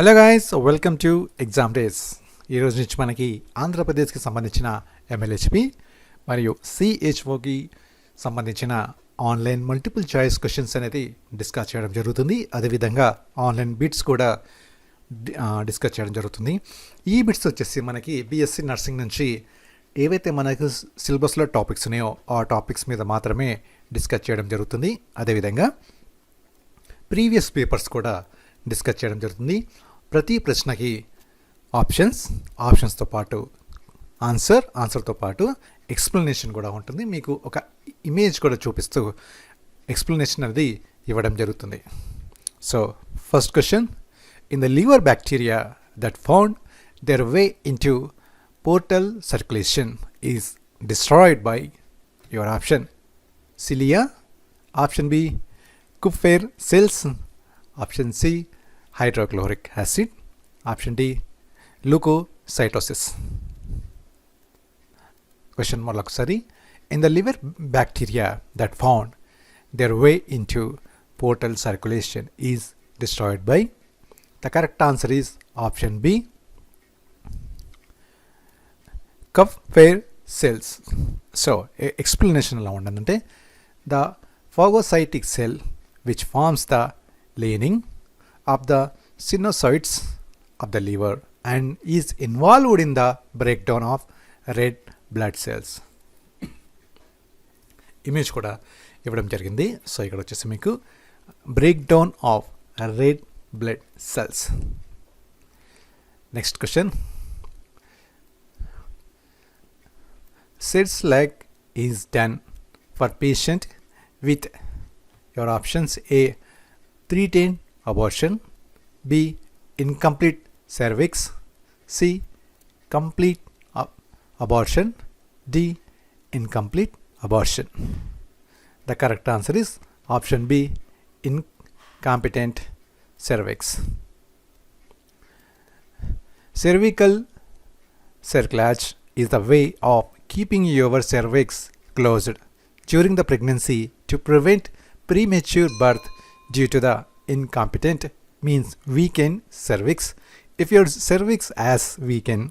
Hello guys, welcome to Examdays. ఈరోజు నుంచి మనకి ఆంధ్రప్రదేశ్కి సంబంధించిన MLHP మరియు CHOకి సంబంధించిన ఆన్లైన్ మల్టిపుల్ చాయిస్ క్వశ్చన్స్ అనేది డిస్కస్ చేయడం జరుగుతుంది. అదేవిధంగా ఆన్లైన్ బిట్స్ కూడా డిస్కస్ చేయడం జరుగుతుంది. ఈ బిట్స్ వచ్చేసి మనకి BSc నర్సింగ్ నుంచి ఏవైతే మనకు సిలబస్లో టాపిక్స్ ఉన్నాయో ఆ టాపిక్స్ మీద మాత్రమే డిస్కస్ చేయడం జరుగుతుంది. అదేవిధంగా ప్రీవియస్ పేపర్స్ కూడా డిస్కస్ చేయడం జరుగుతుంది. ప్రతి ప్రశ్నకి ఆప్షన్స్తో పాటు ఆన్సర్తో పాటు ఎక్స్ప్లెనేషన్ కూడా ఉంటుంది. మీకు ఒక ఇమేజ్ కూడా చూపిస్తూ ఎక్స్ప్లెనేషన్ అనేది ఇవ్వడం జరుగుతుంది. So first question, in the liver bacteria that found their way into portal circulation is destroyed by your option cilia, option B Kupffer cells, option C hydrochloric acid, option D leukocytosis. Question malakasari, in the liver bacteria that found their way into portal circulation is destroyed by, the correct answer is option B Kupffer cells. So explanation ఎలా ఉంటుందంటే, the phagocytic cell which forms the lining of the sinusoids of the liver and is involved in the breakdown of red blood cells. Image కూడా ఇవ్వడం జరిగింది. So ఇక్కడ వచ్చేసి మీకు breakdown of red blood cells. Next question, Sed's-Lag is done for patient with your options A 310 abortion, B incomplete cervix, C complete abortion, D incomplete abortion. The correct answer is option B incompetent cervix. Cervical cerclage is the way of keeping your cervix closed during the pregnancy to prevent premature birth due to the incompetent means weakened cervix. If your cervix has weakened,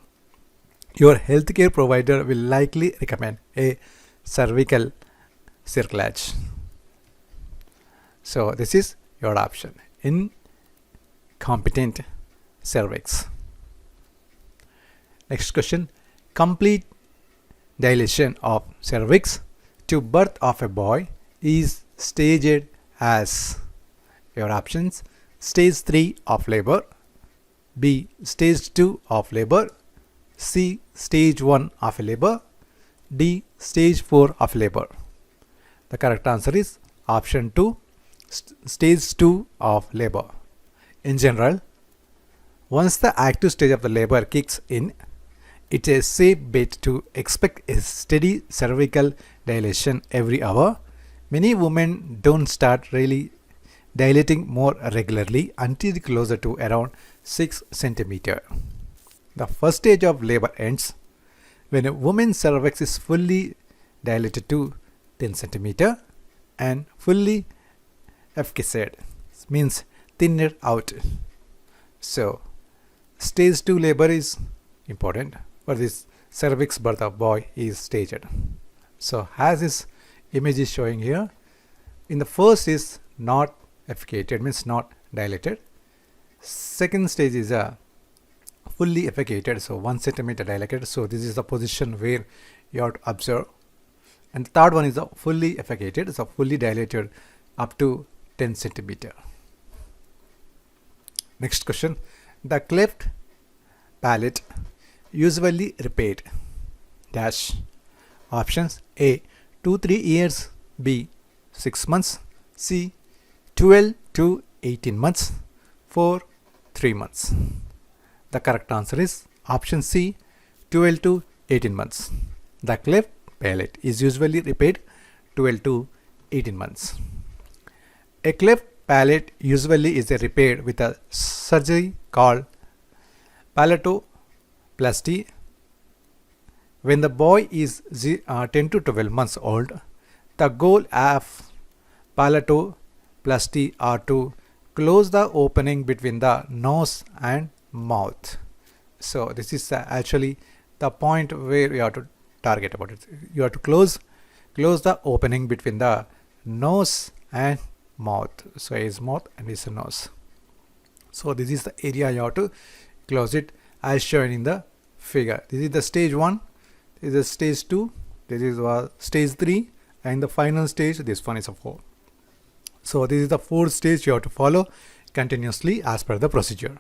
your healthcare provider will likely recommend a cervical cerclage. So this is your option, incompetent cervix. Next question, complete dilation of cervix to birth of a boy is staged as, your options, stage 3 of labor, B stage 2 of labor, C stage 1 of labor, D stage 4 of labor. The correct answer is option 2 stage 2 of labor. In general, once the active stage of the labor kicks in, it's a safe bet to expect a steady cervical dilation every hour. Many women don't start really dilating more regularly until closer to around 6 centimeter. The first stage of labor ends when a woman's cervix is fully dilated to 10 centimeter and fully effusated, means thinned out. So stage 2 labor is important, for this cervix birth of boy is staged. So as this image is showing here, in the first is not effusated, means not dilated. Second stage is a fully effusated, so 1 centimeter dilated. So this is the position where you have to observe. And the third one is a fully effusated, so fully dilated up to 10 centimeter. Next question, the cleft palate usually repaired dash, options A 2-3 years, B 6 months, C 12 to 18 months, 4 3 months. The correct answer is option C 12 to 18 months. The cleft palate is usually repaired 12 to 18 months. A cleft palate usually is repaired with a surgery called palatoplasty. When the boy is 10 to 12 months old, the goal of palatoplasty are to close the opening between the nose and mouth. So this is actually the point where you have to target about it. You have to close the opening between the nose and mouth. So his mouth and his nose. So this is the area you have to close it as shown in the figure. This is the stage 1, this is stage 2, this is stage 3, and the final stage, this one is a 4. So this is the 4th stage you have to follow continuously as per the procedure.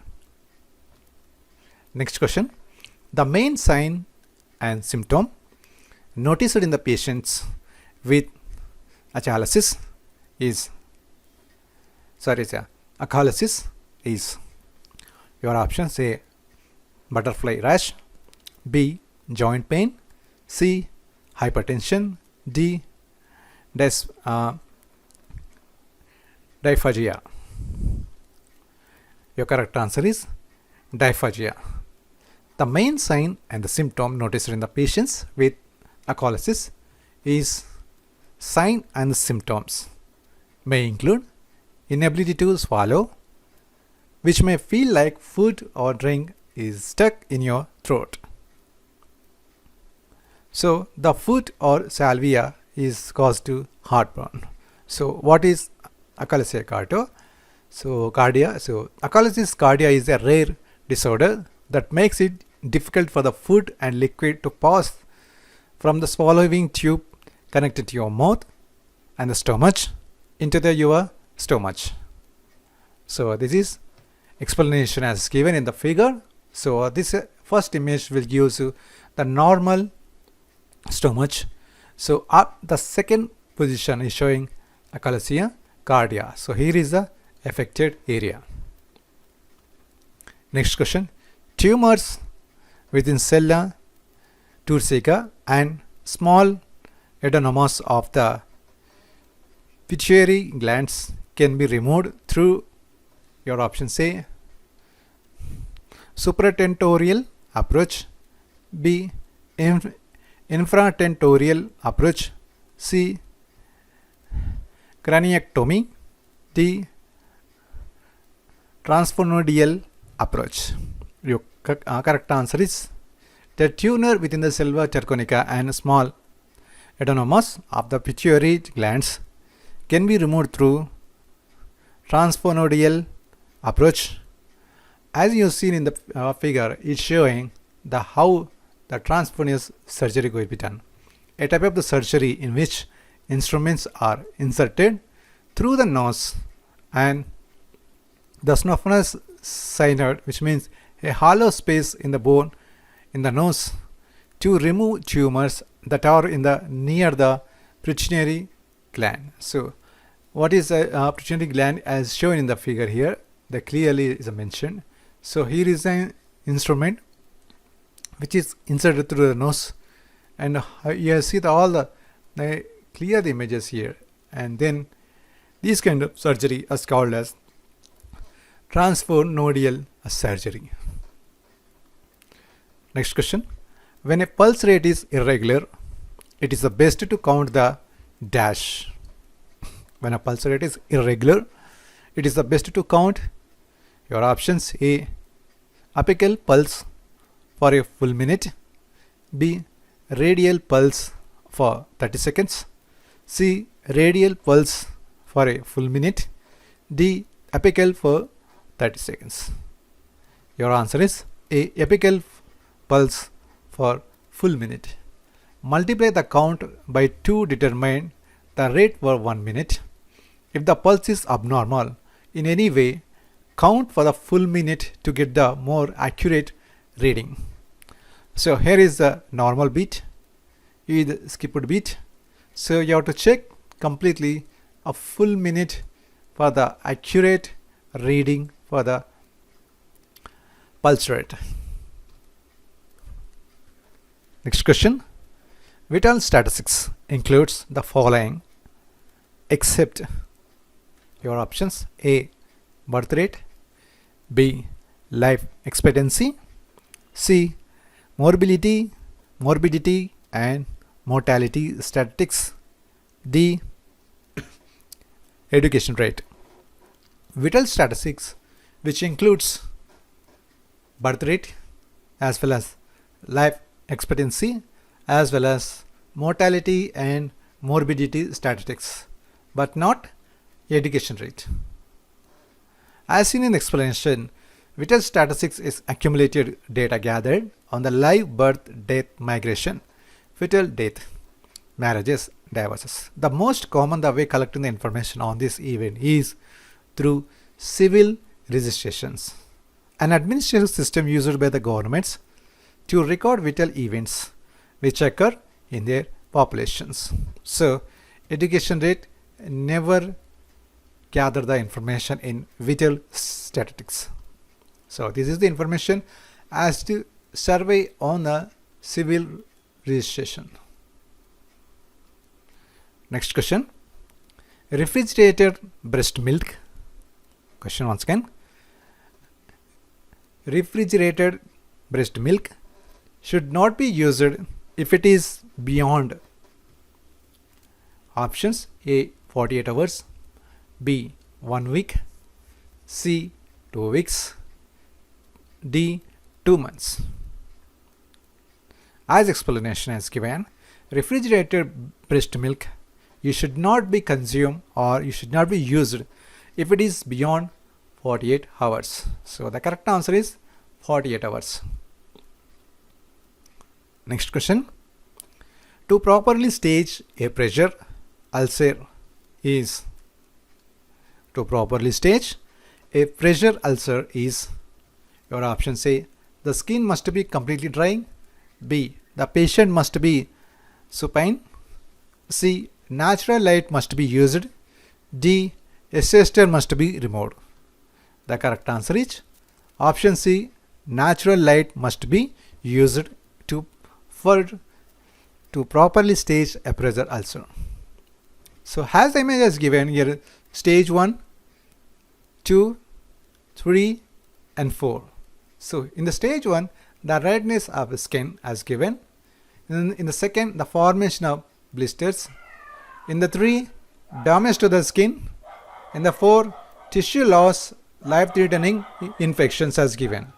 Next question. The main sign and symptom noticed in the patients with achalasis is your options: A, butterfly rash, B, joint pain, C, hypertension, D, dysphagia. Your correct answer is dysphagia. The main sign and the symptom noticed in the patients with achalasis is sign and symptoms may include inability to swallow, which may feel like food or drink is stuck in your throat. So the food or salvia is caused to heartburn. So what is achalasia cardia? So achalasis cardia is a rare disorder that makes it difficult for the food and liquid to pass from the swallowing tube connected to your mouth and the stomach into your stomach. So this is explanation as given in the figure. So this first image will give you the normal stomach. So the second position is showing achalasia cardia. So here is the affected area. Next question. Tumors within sella turcica and small adenomas of the pituitary glands can be removed through your option: A, supratentorial approach, B, infratentorial approach, C, craniectomy, D, transphonoidal approach. Your correct answer is the tumor within the sella turcica and small adenomas of the pituitary glands can be removed through transphonoidal approach. As you have seen in the figure, it's showing how the transphoneal surgery will be done. A type of the surgery in which instruments are inserted through the nose and the sophnous synod, which means a hollow space in the bone in the nose, to remove tumors that are near the pituitary gland. So what is a pituitary gland as shown in the figure here? That clearly is mentioned. So here is an instrument which is inserted through the nose, and you see the clear the images here, and then this kind of surgery is called as transphonoidal surgery. Next question. When a pulse rate is irregular, it is the best to count the dash. When a pulse rate is irregular, it is the best to count your options: A, apical pulse for a full minute, B, radial pulse for 30 seconds, C, radial pulse for a full minute, D, apical for 30 seconds. Your answer is A, apical pulse for full minute. Multiply the count by 2 to determine the rate for 1 minute. If the pulse is abnormal in any way, count for the full minute to get the more accurate reading. So here is the normal beat, here is the skipped beat. So you have to check completely a full minute for the accurate reading for the pulse rate. Next question. Vital statistics includes the following except your options: A, birth rate, B, life expectancy, C, morbidity and mortality statistics, D, education rate. vital statistics, which includes birth rate as well as life expectancy as well as mortality and morbidity statistics, but not education rate. As seen in the explanation, vital statistics is accumulated data gathered on the live birth, death, migration, fetal death, marriages, divorces. The most common way collecting the information on this event is through civil registrations, an administrative system used by the governments to record vital events which occur in their populations. So, education rate never gather the information in vital statistics. So, this is the information as to survey on the civil registration. Next question. Refrigerated breast milk. Question once again. Refrigerated breast milk should not be used if it is beyond options: A 48 hours, B 1 week, C 2 weeks, D 2 months. As explanation is given, refrigerated breast milk you should not be consumed or you should not be used if it is beyond 48 hours. So the correct answer is 48 hours. Next question. To properly stage a pressure ulcer is, to properly stage a pressure ulcer is, your options say the skin must be completely dry, B the patient must be supine, C natural light must be used, D a sister must be removed. The correct answer is option C, natural light must be used to properly stage a pressure ulcer. So as the image is given here, stage 1, 2, 3 and 4. So in the stage 1, the redness of the skin as given. In the second, the formation of blisters. In the 3, damage to the skin. In the 4, tissue loss, life-threatening infections as given.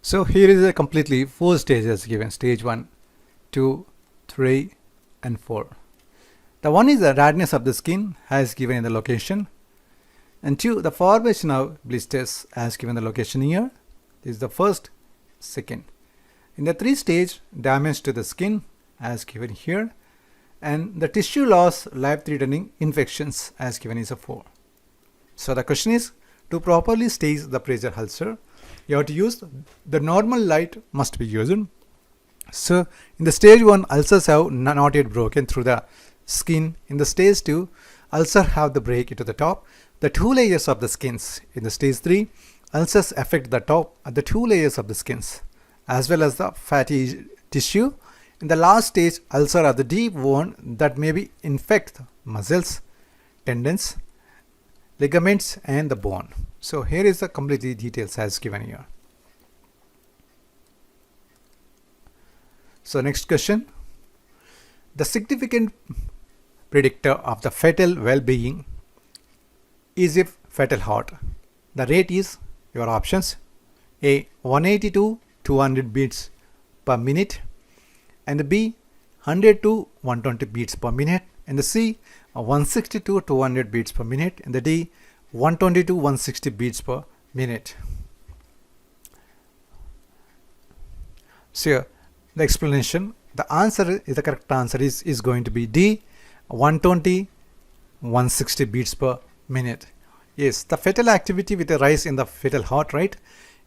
So here is a completely 4 stages given: stage 1, 2, 3 and 4. The one is the redness of the skin as given in the location, and 2 the formation of blisters as given the location here. This is the first, second. In the 3 stage, damage to the skin as given here, and the tissue loss, life-threatening infections as given is a 4. So the question is, to properly stage the pressure ulcer, you have to use the normal light must be used. So in the stage 1, ulcers have not yet broken through the skin. In the stage 2, ulcer have the break into the top, the 2 layers of the skins. In the stage 3, ulcers affect the top and the 2 layers of the skins as well as the fatty tissue. In the last stage, ulcer are the deep wound that may be infect muscles, tendons, ligaments and the bone. So here is the completely details as given here. So next question. The significant predictor of the fetal well-being is if fetal heart. The rate is, your options: A 180 to 200 beats per minute, and B 100 to 120 beats per minute, and the C 160 to 200 beats per minute, and the D 120 to 160 beats per minute. So the explanation, the answer is, the correct answer is going to be D 120 160 beats per minute. Yes, the fetal activity with a rise in the fetal heart rate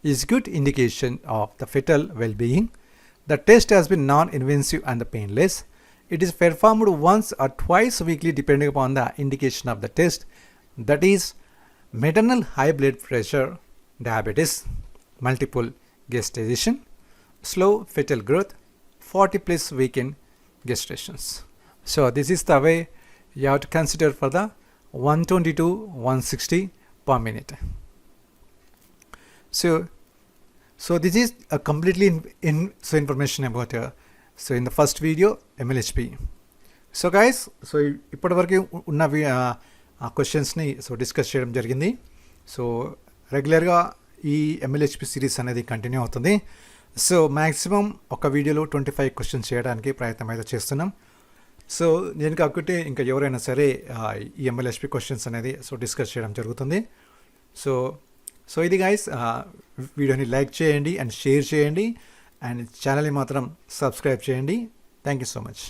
is good indication of the fetal well-being. The test has been non-invasive and painless. It is performed once or twice weekly depending upon the indication of the test, that is maternal high blood pressure, diabetes, multiple gestation, slow fetal growth, 40 plus week in gestations. So this is the way you have to consider for the 120 to 160 per minute. So this is a completely information about so in the first video MLHP. So guys, so ఇప్పటివరకు ఉన్న క్వశ్చన్స్ని discuss చేయడం జరిగింది. So రెగ్యులర్గా ఈ MLHP series అనేది continue అవుతుంది. So maximum ఒక వీడియోలో 25 క్వశ్చన్స్ చేయడానికి ప్రయత్నం అయితే చేస్తున్నాం. సో నేను కాకుంటే ఇంకా ఎవరైనా సరే ఈ MLHP క్వశ్చన్స్ అనేది డిస్కస్ చేయడం జరుగుతుంది. సో ఇది గైస్, వీడియోని లైక్ చేయండి అండ్ షేర్ చేయండి అండ్ ఛానల్ని మాత్రం సబ్స్క్రైబ్ చేయండి. Thank you so much.